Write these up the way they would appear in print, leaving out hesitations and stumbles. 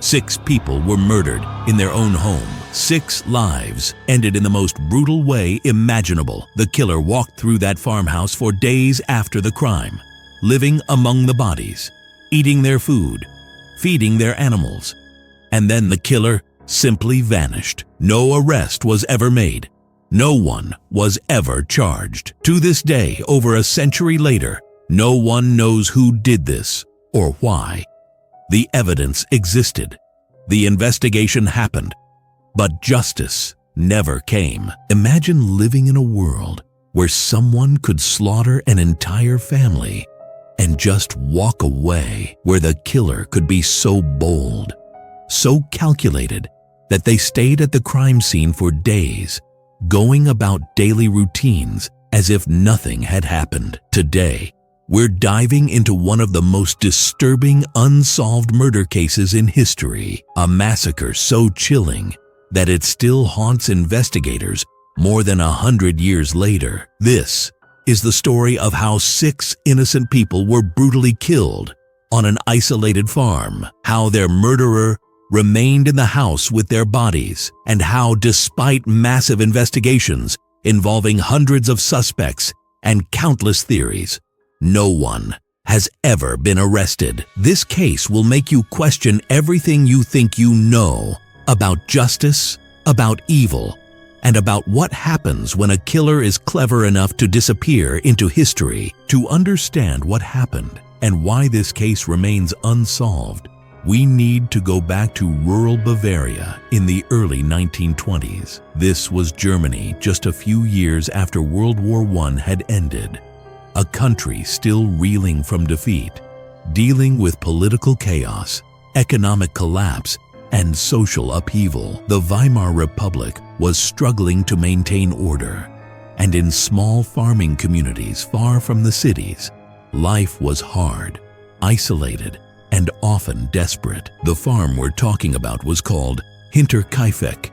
6 people were murdered in their own home. 6 lives ended in the most brutal way imaginable. The killer walked through that farmhouse for days after the crime, living among the bodies, eating their food, feeding their animals. And then the killer simply vanished. No arrest was ever made. No one was ever charged. To this day, over a century later, no one knows who did this or why. The evidence existed. The investigation happened. But justice never came. Imagine living in a world where someone could slaughter an entire family and just walk away, where the killer could be so bold, so calculated, that they stayed at the crime scene for days, going about daily routines as if nothing had happened. Today, we're diving into one of the most disturbing unsolved murder cases in history, a massacre so chilling that it still haunts investigators more than 100 years later. This is the story of how 6 innocent people were brutally killed on an isolated farm, how their murderer remained in the house with their bodies, and how, despite massive investigations involving hundreds of suspects and countless theories, no one has ever been arrested. This case will make you question everything you think you know about justice, about evil, and about what happens when a killer is clever enough to disappear into history. To understand what happened and why this case remains unsolved, we need to go back to rural Bavaria in the early 1920s. This was Germany just a few years after World War I had ended, a country still reeling from defeat, dealing with political chaos, economic collapse, and social upheaval. The Weimar Republic was struggling to maintain order, and in small farming communities far from the cities, life was hard, isolated, and often desperate. The farm we're talking about was called Hinterkaifeck,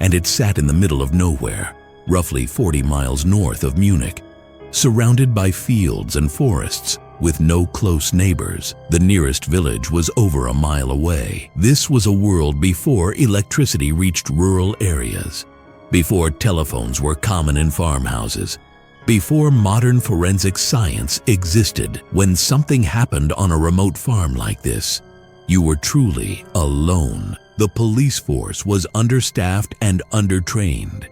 and it sat in the middle of nowhere, roughly 40 miles north of Munich, surrounded by fields and forests with no close neighbors. The nearest village was over a mile away. This was a world before electricity reached rural areas, before telephones were common in farmhouses, before modern forensic science existed. When something happened on a remote farm like this, you were truly alone. The police force was understaffed and undertrained,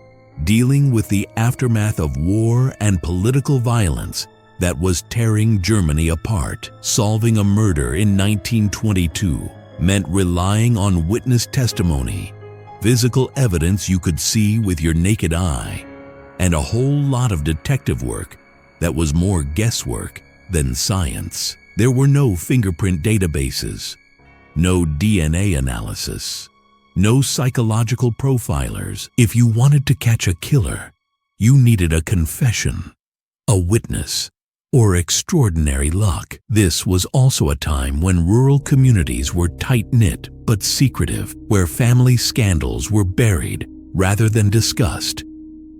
dealing with the aftermath of war and political violence that was tearing Germany apart. Solving a murder in 1922 meant relying on witness testimony, physical evidence you could see with your naked eye, and a whole lot of detective work that was more guesswork than science. There were no fingerprint databases, no DNA analysis, no psychological profilers. If you wanted to catch a killer, you needed a confession, a witness, or extraordinary luck. This was also a time when rural communities were tight-knit but secretive, where family scandals were buried rather than discussed,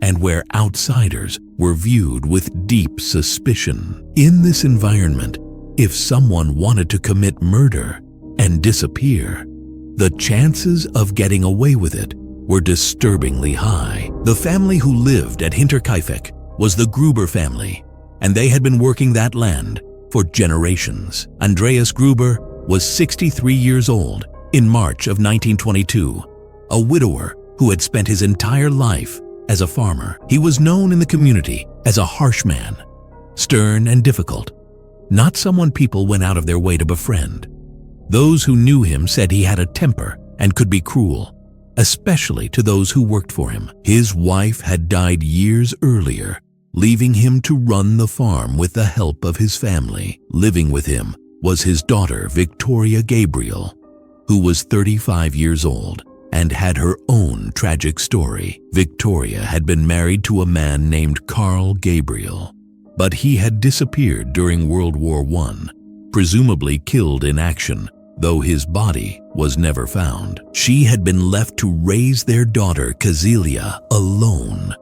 and where outsiders were viewed with deep suspicion. In this environment, if someone wanted to commit murder and disappear, the chances of getting away with it were disturbingly high. The family who lived at Hinterkaifeck was the Gruber family, and they had been working that land for generations. Andreas Gruber was 63 years old in March of 1922, a widower who had spent his entire life as a farmer. He was known in the community as a harsh man, stern and difficult, not someone people went out of their way to befriend. Those who knew him said he had a temper and could be cruel, especially to those who worked for him. His wife had died years earlier, leaving him to run the farm with the help of his family. Living with him was his daughter, Victoria Gabriel, who was 35 years old and had her own tragic story. Victoria had been married to a man named Carl Gabriel, but he had disappeared during World War I, presumably killed in action, though his body was never found. She had been left to raise their daughter, Kazilia, alone,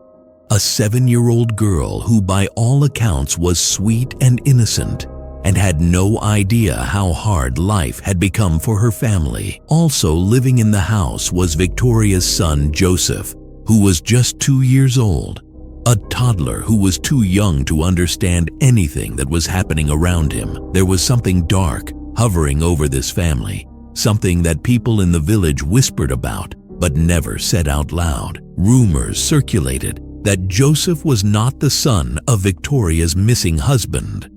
a 7-year-old girl who by all accounts was sweet and innocent, and had no idea how hard life had become for her family. Also living in the house was Victoria's son Joseph, who was just 2 years old, a toddler who was too young to understand anything that was happening around him. There was something dark hovering over this family, something that people in the village whispered about but never said out loud. Rumors circulated that Joseph was not the son of Victoria's missing husband,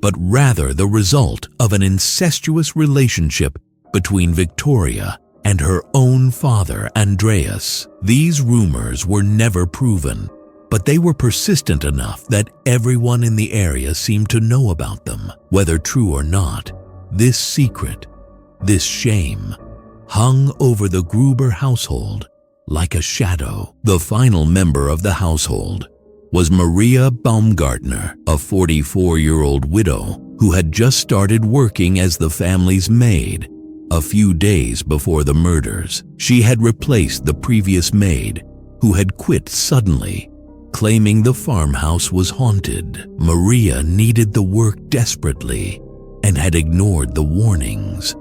but rather the result of an incestuous relationship between Victoria and her own father, Andreas. These rumors were never proven, but they were persistent enough that everyone in the area seemed to know about them. Whether true or not, this secret, this shame, hung over the Gruber household like a shadow. The final member of the household was Maria Baumgartner, a 44-year-old widow who had just started working as the family's maid a few days before the murders. She had replaced the previous maid, who had quit suddenly, claiming the farmhouse was haunted. Maria needed the work desperately and had ignored the warnings,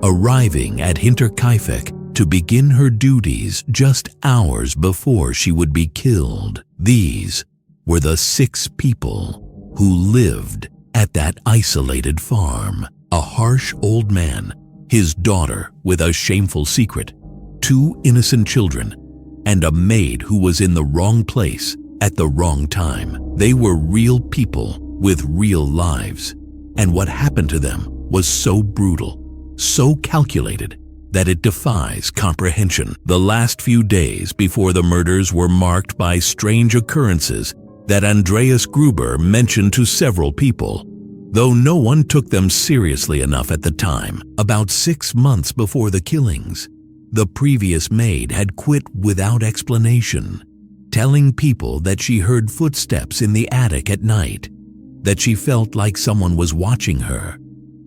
arriving at Hinterkaifeck to begin her duties just hours before she would be killed. These were the 6 people who lived at that isolated farm. A harsh old man, his daughter with a shameful secret, 2 innocent children, and a maid who was in the wrong place at the wrong time. They were real people with real lives, and what happened to them was so brutal, so calculated, that it defies comprehension. The last few days before the murders were marked by strange occurrences that Andreas Gruber mentioned to several people, though no one took them seriously enough at the time. About 6 months before the killings, the previous maid had quit without explanation, telling people that she heard footsteps in the attic at night, that she felt like someone was watching her,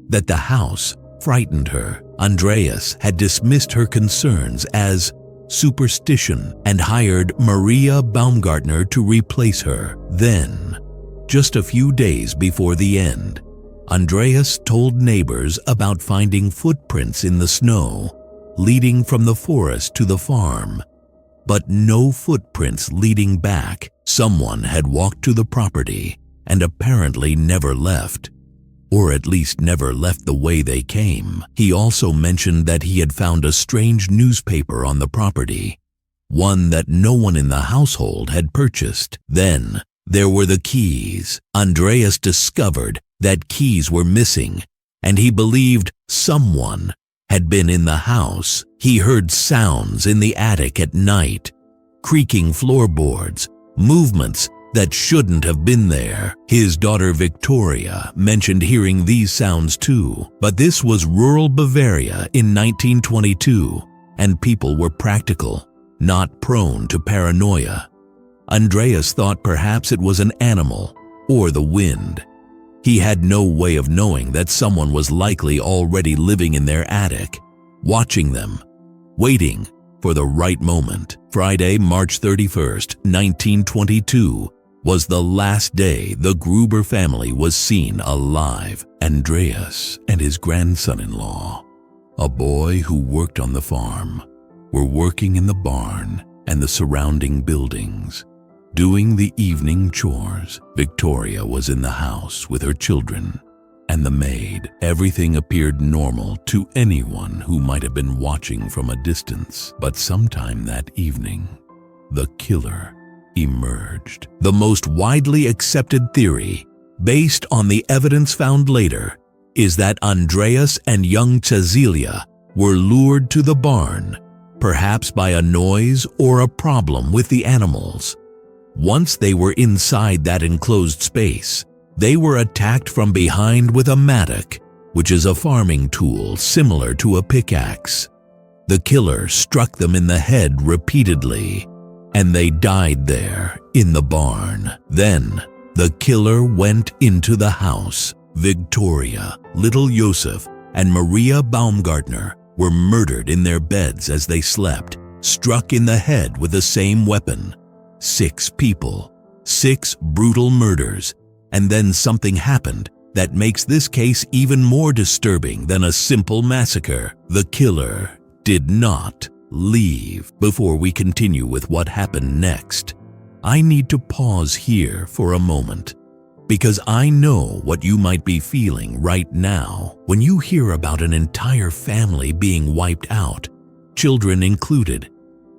that the house frightened her. Andreas had dismissed her concerns as superstition and hired Maria Baumgartner to replace her. Then, just a few days before the end, Andreas told neighbors about finding footprints in the snow leading from the forest to the farm, but no footprints leading back. Someone had walked to the property and apparently never left, or at least never left the way they came. He also mentioned that he had found a strange newspaper on the property, one that no one in the household had purchased. Then there were the keys. Andreas discovered that keys were missing, and he believed someone had been in the house. He heard sounds in the attic at night, creaking floorboards, movements that shouldn't have been there. His daughter Victoria mentioned hearing these sounds too, but this was rural Bavaria in 1922, and people were practical, not prone to paranoia. Andreas thought perhaps it was an animal or the wind. He had no way of knowing that someone was likely already living in their attic, watching them, waiting for the right moment. Friday, March 31st, 1922, was the last day the Gruber family was seen alive. Andreas and his grandson-in-law, a boy who worked on the farm, were working in the barn and the surrounding buildings, doing the evening chores. Victoria was in the house with her children and the maid. Everything appeared normal to anyone who might have been watching from a distance. But sometime that evening, the killer emerged. The most widely accepted theory, based on the evidence found later, is that Andreas and young Cecilia were lured to the barn, perhaps by a noise or a problem with the animals. Once they were inside that enclosed space, they were attacked from behind with a mattock, which is a farming tool similar to a pickaxe. The killer struck them in the head repeatedly, and they died there in the barn. Then, the killer went into the house. Victoria, little Joseph, and Maria Baumgartner were murdered in their beds as they slept, struck in the head with the same weapon. 6 people, 6 brutal murders, and then something happened that makes this case even more disturbing than a simple massacre. The killer did not leave. Before we continue with what happened next, I need to pause here for a moment, because I know what you might be feeling right now when you hear about an entire family being wiped out, children included.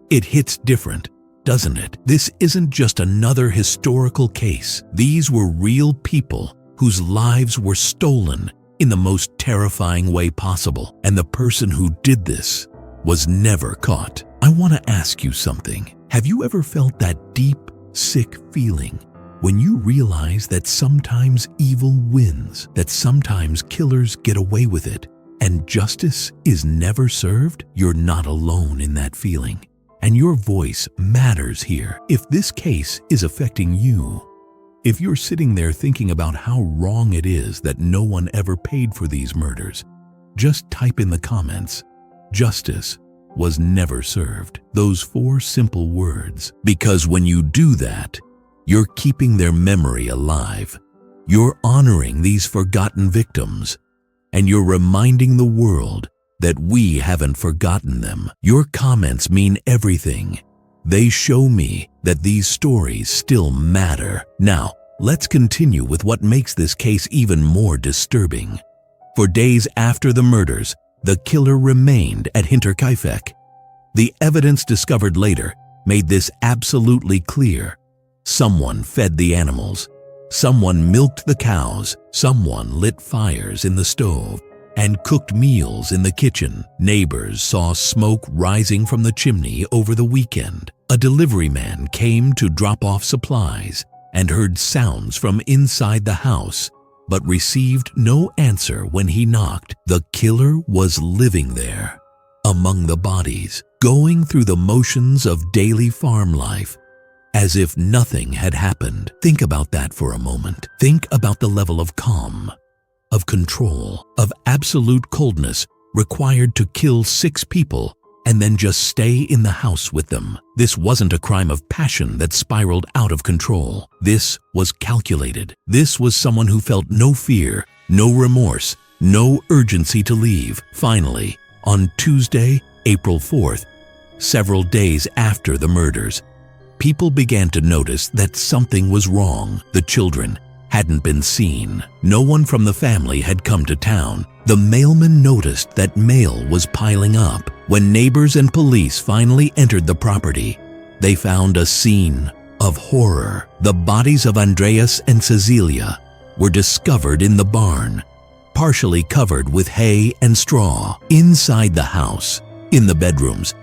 It hits different, doesn't it? This isn't just another historical case. These were real people whose lives were stolen in the most terrifying way possible, and the person who did this was never caught. I want to ask you something. Have you ever felt that deep, sick feeling when you realize that sometimes evil wins, that sometimes killers get away with it, and justice is never served? You're not alone in that feeling, and your voice matters here. If this case is affecting you, if you're sitting there thinking about how wrong it is that no one ever paid for these murders, just type in the comments, "Justice was never served." Those 4 simple words. Because when you do that, you're keeping their memory alive. You're honoring these forgotten victims, and you're reminding the world that we haven't forgotten them. Your comments mean everything. They show me that these stories still matter. Now, let's continue with what makes this case even more disturbing. For days after the murders, the killer remained at Hinterkaifeck. The evidence discovered later made this absolutely clear. Someone fed the animals, someone milked the cows, someone lit fires in the stove and cooked meals in the kitchen. Neighbors saw smoke rising from the chimney over the weekend. A delivery man came to drop off supplies and heard sounds from inside the house, but received no answer when he knocked. The killer was living there, among the bodies, going through the motions of daily farm life, as if nothing had happened. Think about that for a moment. Think about the level of calm, of control, of absolute coldness required to kill 6 people and then just stay in the house with them. This wasn't a crime of passion that spiraled out of control. This was calculated. This was someone who felt no fear, no remorse, no urgency to leave. Finally, on Tuesday, April 4th, several days after the murders, people began to notice that something was wrong. The children hadn't been seen. No one from the family had come to town. The mailman noticed that mail was piling up. When neighbors and police finally entered the property, they found a scene of horror. The bodies of Andreas and Cecilia were discovered in the barn, partially covered with hay and straw. Inside the house, in the bedrooms,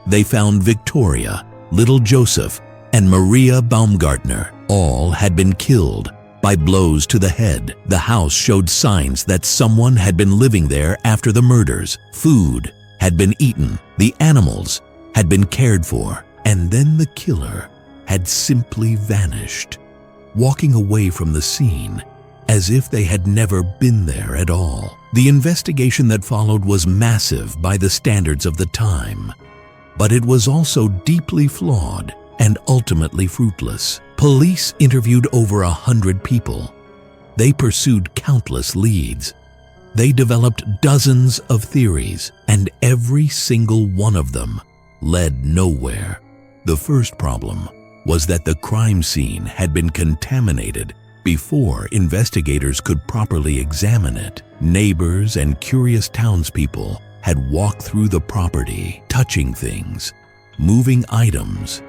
they found Victoria, little Joseph, and Maria Baumgartner. All had been killed by blows to the head. The house showed signs that someone had been living there after the murders. Food had been eaten, the animals had been cared for, and then the killer had simply vanished, walking away from the scene as if they had never been there at all. The investigation that followed was massive by the standards of the time, but it was also deeply flawed and ultimately fruitless. Police interviewed over 100 people. They pursued countless leads. They developed dozens of theories, and every single one of them led nowhere. The first problem was that the crime scene had been contaminated before investigators could properly examine it. Neighbors and curious townspeople had walked through the property, touching things, moving items,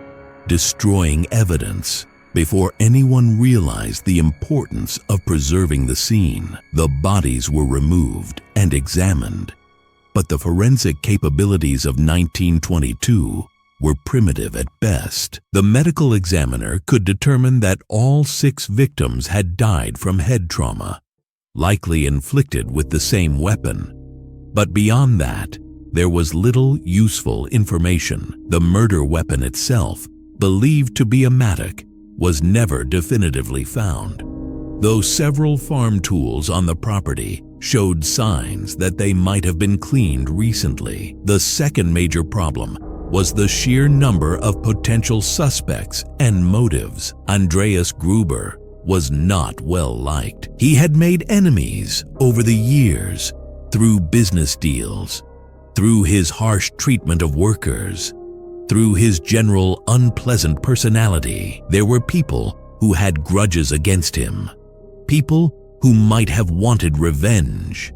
destroying evidence, before anyone realized the importance of preserving the scene. The bodies were removed and examined, but the forensic capabilities of 1922 were primitive at best. The medical examiner could determine that all 6 victims had died from head trauma, likely inflicted with the same weapon. But beyond that, there was little useful information. The murder weapon itself, believed to be a mattock, was never definitively found, though several farm tools on the property showed signs that they might have been cleaned recently. The second major problem was the sheer number of potential suspects and motives. Andreas Gruber was not well liked. He had made enemies over the years through business deals, through his harsh treatment of workers, through his general unpleasant personality. There were people who had grudges against him, people who might have wanted revenge.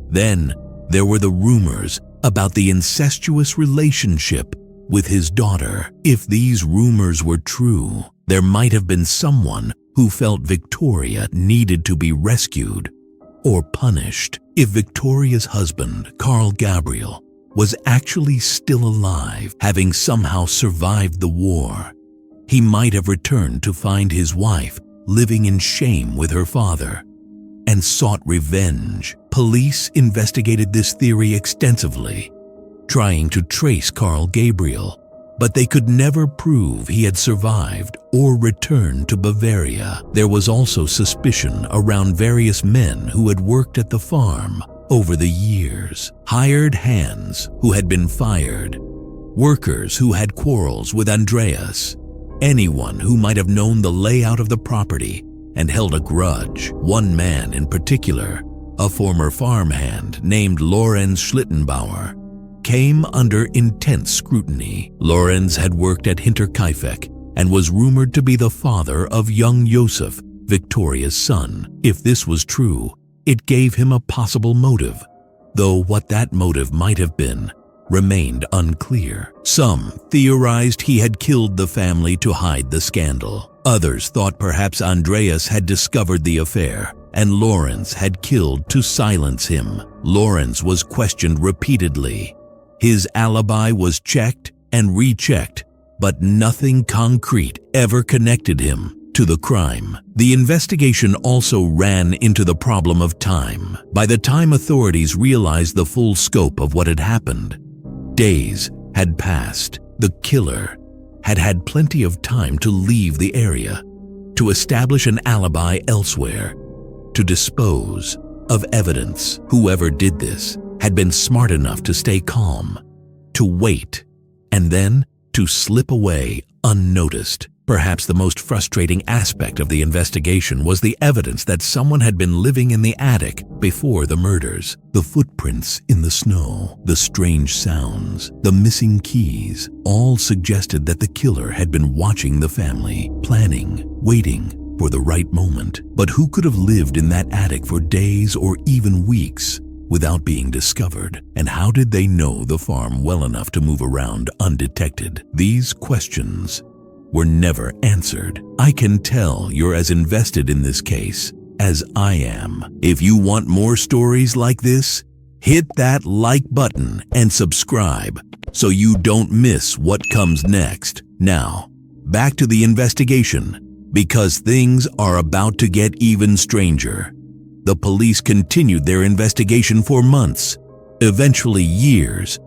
Then there were the rumors about the incestuous relationship with his daughter. If these rumors were true, there might have been someone who felt Victoria needed to be rescued or punished. If Victoria's husband, Carl Gabriel, was actually still alive, having somehow survived the war, he might have returned to find his wife living in shame with her father and sought revenge. Police investigated this theory extensively, trying to trace Carl Gabriel, but they could never prove he had survived or returned to Bavaria. There was also suspicion around various men who had worked at the farm over the years, hired hands who had been fired, workers who had quarrels with Andreas, anyone who might have known the layout of the property and held a grudge. One man in particular, a former farmhand named Lorenz Schlittenbauer, came under intense scrutiny. Lorenz had worked at Hinterkaifeck and was rumored to be the father of young Josef, Victoria's son. If this was true, it gave him a possible motive, though what that motive might have been remained unclear. Some theorized he had killed the family to hide the scandal. Others thought perhaps Andreas had discovered the affair and Lorenz had killed to silence him. Lorenz was questioned repeatedly. His alibi was checked and rechecked, but nothing concrete ever connected him to the crime. The investigation also ran into the problem of time. By the time authorities realized the full scope of what had happened, days had passed. The killer had had plenty of time to leave the area, to establish an alibi elsewhere, to dispose of evidence. Whoever did this had been smart enough to stay calm, to wait, and then to slip away unnoticed. Perhaps the most frustrating aspect of the investigation was the evidence that someone had been living in the attic before the murders. The footprints in the snow, the strange sounds, the missing keys, all suggested that the killer had been watching the family, planning, waiting for the right moment. But who could have lived in that attic for days or even weeks without being discovered? And how did they know the farm well enough to move around undetected? These questions were never answered. I can tell you're as invested in this case as I am. If you want more stories like this, hit that like button and subscribe so you don't miss what comes next. Now, back to the investigation, because things are about to get even stranger. The police continued their investigation for months, eventually years,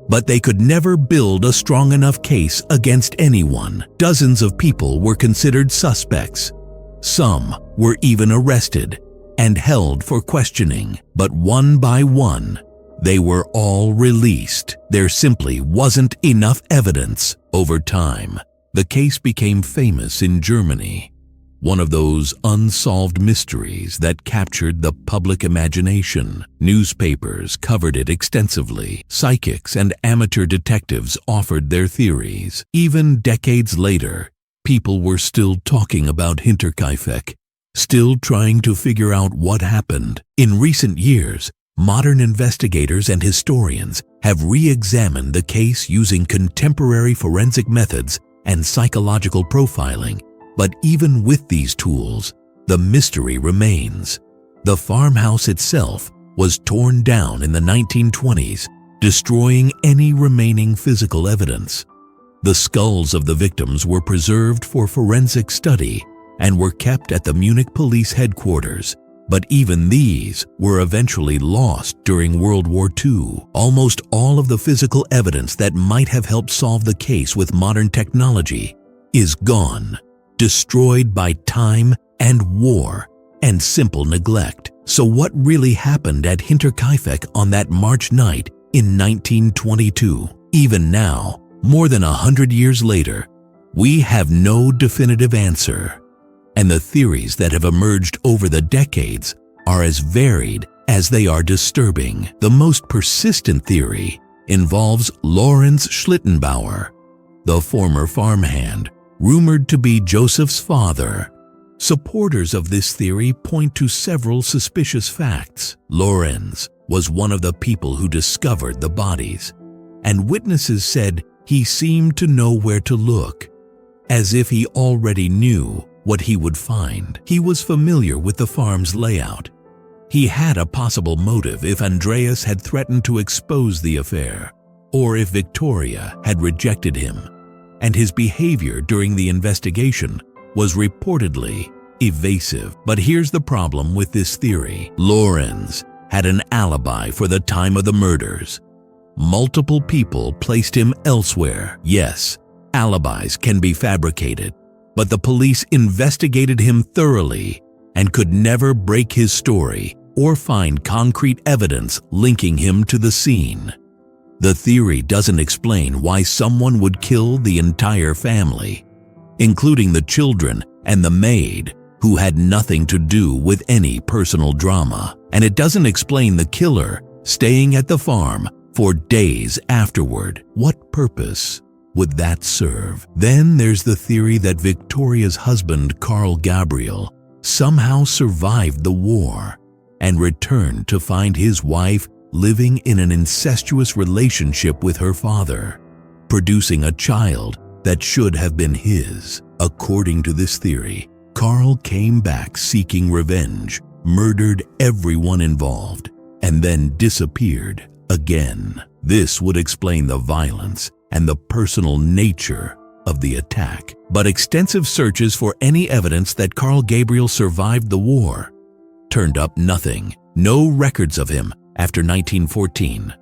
but they could never build a strong enough case against anyone. Dozens of people were considered suspects. Some were even arrested and held for questioning. But one by one, they were all released. There simply wasn't enough evidence. Over time, the case became famous in Germany. One of those unsolved mysteries that captured the public imagination. Newspapers covered it extensively. Psychics and amateur detectives offered their theories. Even decades later, people were still talking about Hinterkaifeck, still trying to figure out what happened. In recent years, modern investigators and historians have re-examined the case using contemporary forensic methods and psychological profiling. But even with these tools, the mystery remains. The farmhouse itself was torn down in the 1920s, destroying any remaining physical evidence. The skulls of the victims were preserved for forensic study and were kept at the Munich police headquarters. But even these were eventually lost during World War II. Almost all of the physical evidence that might have helped solve the case with modern technology is gone, destroyed by time and war and simple neglect. So what really happened at Hinterkaifeck on that March night in 1922? Even now, more than 100 years later, we have no definitive answer. and the theories that have emerged over the decades are as varied as they are disturbing. The most persistent theory involves Lorenz Schlittenbauer, the former farmhand, rumored to be Joseph's father. Supporters of this theory point to several suspicious facts. Lorenz was one of the people who discovered the bodies, and witnesses said he seemed to know where to look, as if he already knew what he would find. He was familiar with the farm's layout. He had a possible motive if Andreas had threatened to expose the affair, or if Victoria had rejected him, and his behavior during the investigation was reportedly evasive. But here's the problem with this theory. Lorenz had an alibi for the time of the murders. Multiple people placed him elsewhere. Yes, alibis can be fabricated, but the police investigated him thoroughly and could never break his story or find concrete evidence linking him to the scene. The theory doesn't explain why someone would kill the entire family, including the children and the maid, who had nothing to do with any personal drama. And it doesn't explain the killer staying at the farm for days afterward. What purpose would that serve? Then there's the theory that Victoria's husband, Carl Gabriel, somehow survived the war and returned to find his wife living in an incestuous relationship with her father, producing a child that should have been his. According to this theory, Carl came back seeking revenge, murdered everyone involved, and then disappeared again. This would explain the violence and the personal nature of the attack. But extensive searches for any evidence that Carl Gabriel survived the war turned up nothing. No records of him after 1914.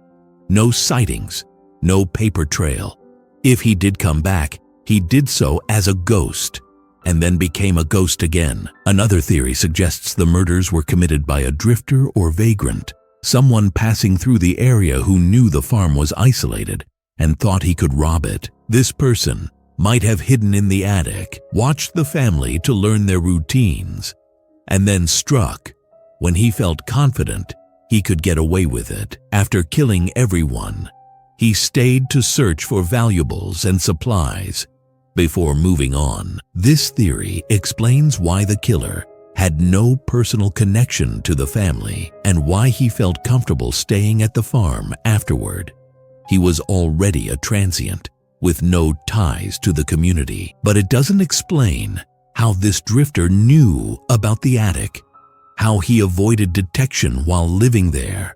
No sightings, no paper trail. If he did come back, he did so as a ghost, and then became a ghost again. Another theory suggests the murders were committed by a drifter or vagrant, someone passing through the area who knew the farm was isolated and thought he could rob it. This person might have hidden in the attic, watched the family to learn their routines, and then struck when he felt confident he could get away with it. After killing everyone, he stayed to search for valuables and supplies before moving on. This theory explains why the killer had no personal connection to the family and why he felt comfortable staying at the farm afterward. He was already a transient with no ties to the community. But it doesn't explain how this drifter knew about the attic, how he avoided detection while living there,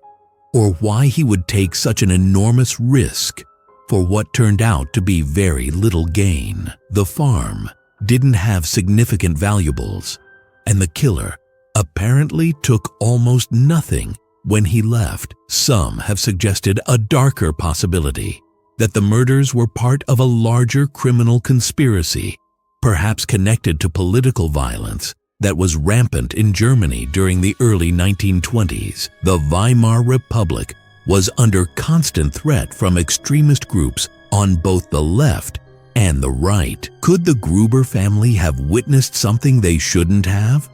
or why he would take such an enormous risk for what turned out to be very little gain. The farm didn't have significant valuables, and the killer apparently took almost nothing when he left. Some have suggested a darker possibility, that the murders were part of a larger criminal conspiracy, perhaps connected to political violence that was rampant in Germany during the early 1920s. The Weimar Republic was under constant threat from extremist groups on both the left and the right. Could the Gruber family have witnessed something they shouldn't have?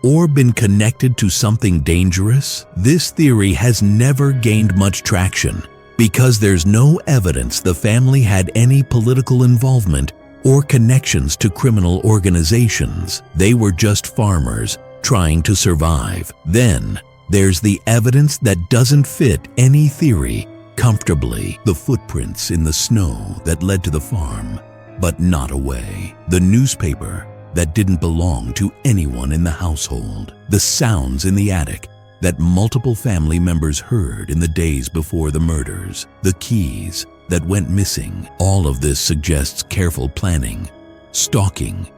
Or been connected to something dangerous? This theory has never gained much traction because there's no evidence the family had any political involvement or connections to criminal organizations. They were just farmers trying to survive. Then there's the evidence that doesn't fit any theory comfortably. The footprints in the snow that led to the farm, but not away. The newspaper that didn't belong to anyone in the household. The sounds in the attic that multiple family members heard in the days before the murders. The keys that went missing. All of this suggests careful planning, stalking,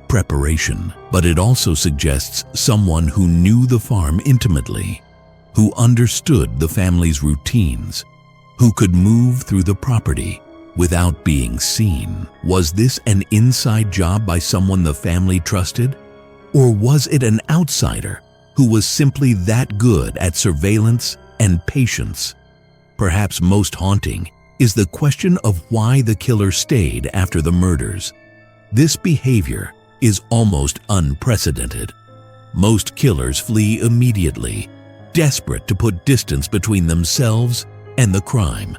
preparation. But it also suggests someone who knew the farm intimately, who understood the family's routines, who could move through the property without being seen. Was this an inside job by someone the family trusted? Or was it an outsider who was simply that good at surveillance and patience? Perhaps most haunting is the question of why the killer stayed after the murders. This behavior is almost unprecedented. Most killers flee immediately, desperate to put distance between themselves and the crime.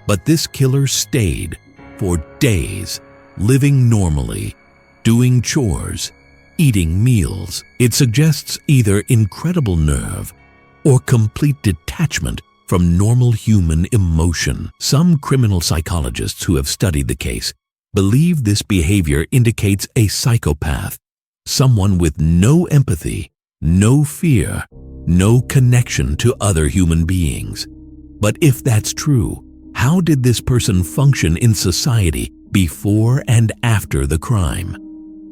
But this killer stayed for days, living normally, doing chores, eating meals. It suggests either incredible nerve or complete detachment from normal human emotion. Some criminal psychologists who have studied the case believe this behavior indicates a psychopath, someone with no empathy, no fear, no connection to other human beings. But if that's true, how did this person function in society before and after the crime?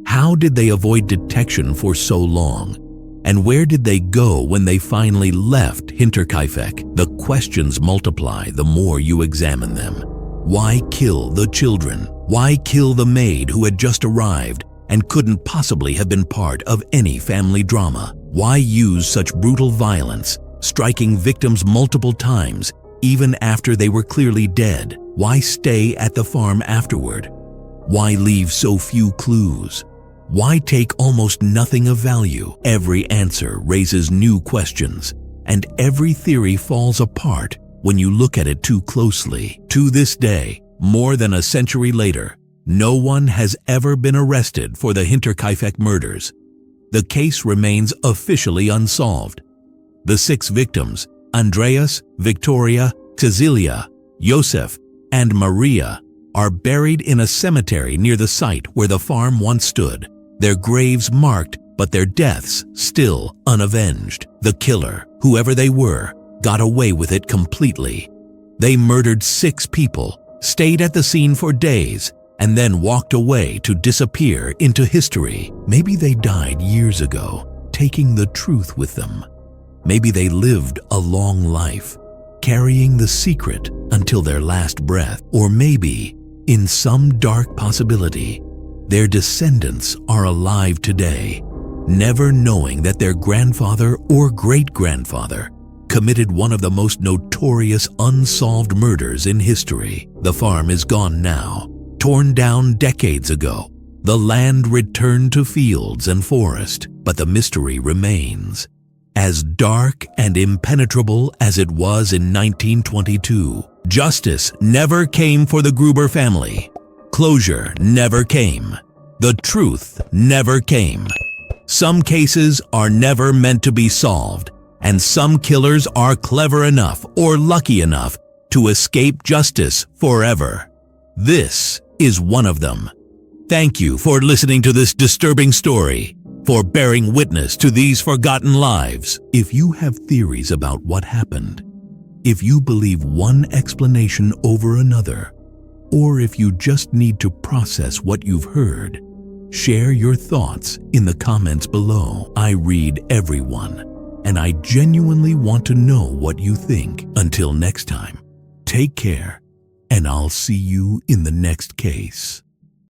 How did they avoid detection for so long? And where did they go when they finally left Hinterkaifeck? The questions multiply the more you examine them. Why kill the children? Why kill the maid who had just arrived and couldn't possibly have been part of any family drama? Why use such brutal violence, striking victims multiple times, even after they were clearly dead? Why stay at the farm afterward? Why leave so few clues? Why take almost nothing of value? Every answer raises new questions, and every theory falls apart when you look at it too closely. To this day, more than a century later, no one has ever been arrested for the Hinterkaifeck murders. The case remains officially unsolved. The 6 victims, Andreas, Victoria, Cecilia, Josef, and Maria, are buried in a cemetery near the site where the farm once stood. Their graves marked, but their deaths still unavenged. The killer, whoever they were, got away with it completely. They murdered 6 people, stayed at the scene for days, and then walked away to disappear into history. Maybe they died years ago, taking the truth with them. Maybe they lived a long life, carrying the secret until their last breath. Or maybe, in some dark possibility, their descendants are alive today, never knowing that their grandfather or great-grandfather committed one of the most notorious unsolved murders in history. The farm is gone now, torn down decades ago. The land returned to fields and forest, but the mystery remains. As dark and impenetrable as it was in 1922, justice never came for the Gruber family. Closure never came. The truth never came. Some cases are never meant to be solved, and some killers are clever enough or lucky enough to escape justice forever. This is one of them. Thank you for listening to this disturbing story, for bearing witness to these forgotten lives. If you have theories about what happened, if you believe one explanation over another, or if you just need to process what you've heard, share your thoughts in the comments below. I read everyone, and I genuinely want to know what you think. Until next time, take care, and I'll see you in the next case.